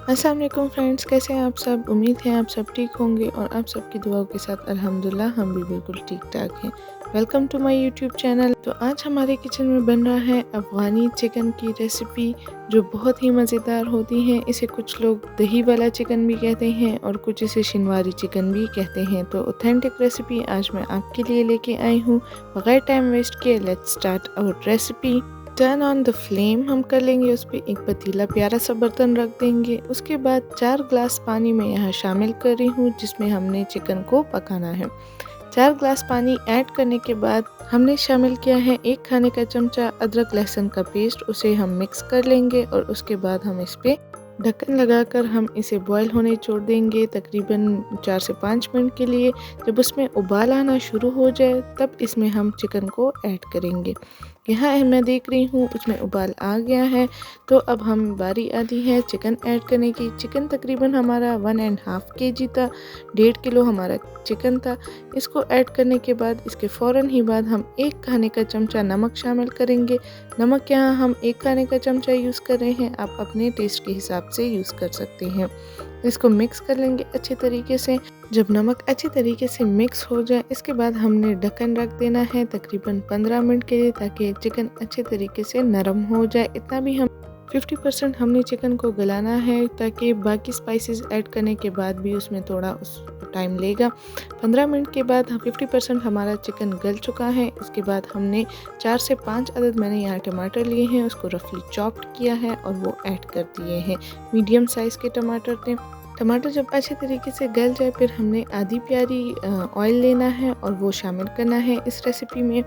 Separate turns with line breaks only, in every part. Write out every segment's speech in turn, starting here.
अस्सलाम वालेकुम फ्रेंड्स, कैसे हैं आप सब। उम्मीद है आप सब ठीक होंगे और आप सबकी दुआओं के साथ अल्हम्दुलिल्लाह हम भी बिल्कुल ठीक ठाक हैं। Welcome to my YouTube channel. तो आज हमारे किचन में बन रहा है अफ़गानी चिकन की रेसिपी, जो बहुत ही मज़ेदार होती है। इसे कुछ लोग दही वाला चिकन भी कहते हैं और कुछ इसे शिनवारी चिकन भी कहते हैं। तो ऑथेंटिक रेसिपी आज मैं आपके लिए लेके आई हूँ। बगैर टाइम वेस्ट किए let's start our recipe. Turn on the flame हम कर लेंगे, उस पर एक पतीला प्यारा सा बर्तन रख देंगे। उसके बाद 4 ग्लास पानी मैं यहाँ शामिल कर रही हूँ, जिसमें हमने चिकन को पकाना है। 4 ग्लास पानी ऐड करने के बाद हमने शामिल किया है 1 खाने का चमचा अदरक लहसुन का पेस्ट। उसे हम मिक्स कर लेंगे और उसके बाद हम इस पे ढक्कन लगाकर हम इसे बॉईल होने छोड़ देंगे तकरीबन 4 से 5 मिनट के लिए। जब उसमें उबाल आना शुरू हो जाए तब इसमें हम चिकन को ऐड करेंगे। यहाँ मैं देख रही हूँ उसमें उबाल आ गया है, तो अब हम बारी आती है चिकन ऐड करने की। चिकन तकरीबन हमारा 1.5 kg था, 1.5 किलो हमारा चिकन था। इसको ऐड करने के बाद इसके फ़ौरन ही बाद हम 1 खाने का चमचा नमक शामिल करेंगे। नमक यहाँ हम 1 खाने का चमचा यूज़ कर रहे हैं, आप अपने टेस्ट के हिसाब से यूज़ कर सकते हैं। इसको मिक्स कर लेंगे अच्छे तरीके से। जब नमक अच्छे तरीके से मिक्स हो जाए इसके बाद हमने ढक्कन रख देना है तकरीबन 15 मिनट के लिए, ताकि चिकन अच्छे तरीके से नरम हो जाए। इतना भी हम 50% हमने चिकन को गलाना है, ताकि बाकी स्पाइसेस ऐड करने के बाद भी उसमें थोड़ा टाइम लेगा। 15 मिनट के बाद 50% हमारा चिकन गल चुका है। इसके बाद हमने 4 से 5 अदद मैंने यहाँ टमाटर लिए हैं, उसको रफली चॉप्ड किया है और वो ऐड कर दिए हैं। मीडियम साइज़ के टमाटर थे। टमाटर जब अच्छे तरीके से गल जाए फिर हमने आधी प्याली ऑयल लेना है और वो शामिल करना है इस रेसिपी में।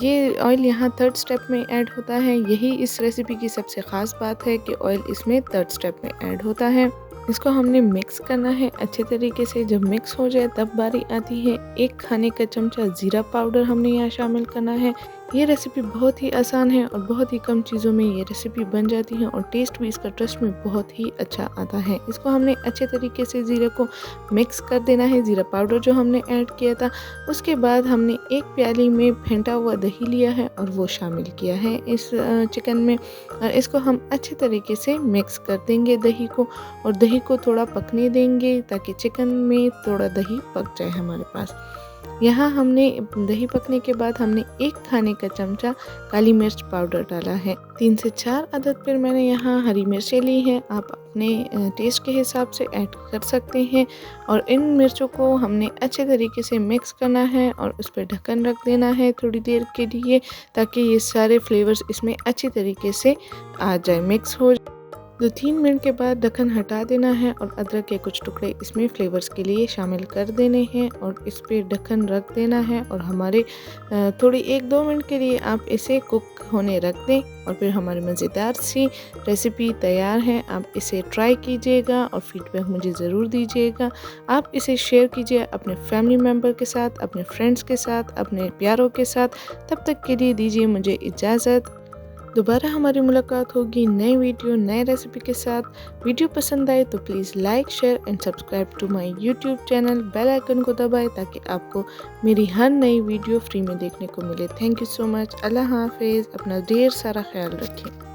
ये ऑयल यहाँ 3rd स्टेप में ऐड होता है। यही इस रेसिपी की सबसे ख़ास बात है कि ऑयल इसमें 3rd स्टेप में ऐड होता है। इसको हमने मिक्स करना है अच्छे तरीके से। जब मिक्स हो जाए तब बारी आती है 1 खाने का चमचा ज़ीरा पाउडर हमने यहाँ शामिल करना है। ये रेसिपी बहुत ही आसान है और बहुत ही कम चीज़ों में ये रेसिपी बन जाती है और टेस्ट भी इसका ट्रस्ट में बहुत ही अच्छा आता है। इसको हमने अच्छे तरीके से ज़ीरे को मिक्स कर देना है, ज़ीरा पाउडर जो हमने ऐड किया था। उसके बाद हमने 1 प्याली में फेंटा हुआ दही लिया है और वो शामिल किया है इस चिकन में, और इसको हम अच्छे तरीके से मिक्स कर देंगे दही को, और दही को थोड़ा पकने देंगे ताकि चिकन में थोड़ा दही पक जाए हमारे पास। यहाँ हमने दही पकने के बाद हमने 1 खाने का चमचा काली मिर्च पाउडर डाला है। 3 से 4 अदद फिर मैंने यहाँ हरी मिर्चें ली हैं, आप अपने टेस्ट के हिसाब से ऐड कर सकते हैं। और इन मिर्चों को हमने अच्छे तरीके से मिक्स करना है और उस पर ढक्कन रख देना है थोड़ी देर के लिए, ताकि ये सारे फ्लेवर्स इसमें अच्छी तरीके से आ जाए, मिक्स हो। 2-3 मिनट के बाद ढक्कन हटा देना है और अदरक के कुछ टुकड़े इसमें फ्लेवर्स के लिए शामिल कर देने हैं और इस पे ढक्कन रख देना है। और हमारे थोड़ी 1-2 मिनट के लिए आप इसे कुक होने रख दें और फिर हमारी मज़ेदार सी रेसिपी तैयार है। आप इसे ट्राई कीजिएगा और फीडबैक मुझे ज़रूर दीजिएगा। आप इसे शेयर कीजिए अपने फैमिली मेम्बर के साथ, अपने फ्रेंड्स के साथ, अपने प्यारों के साथ। तब तक के लिए दीजिए मुझे इजाज़त। दोबारा हमारी मुलाकात होगी नए वीडियो नए रेसिपी के साथ। वीडियो पसंद आए तो please like share and subscribe to my YouTube channel. Bell icon को दबाएं ताकि आपको मेरी हर नई वीडियो फ्री में देखने को मिले। Thank you so much. अल्लाह हाफिज़। अपना ढेर सारा ख्याल रखें।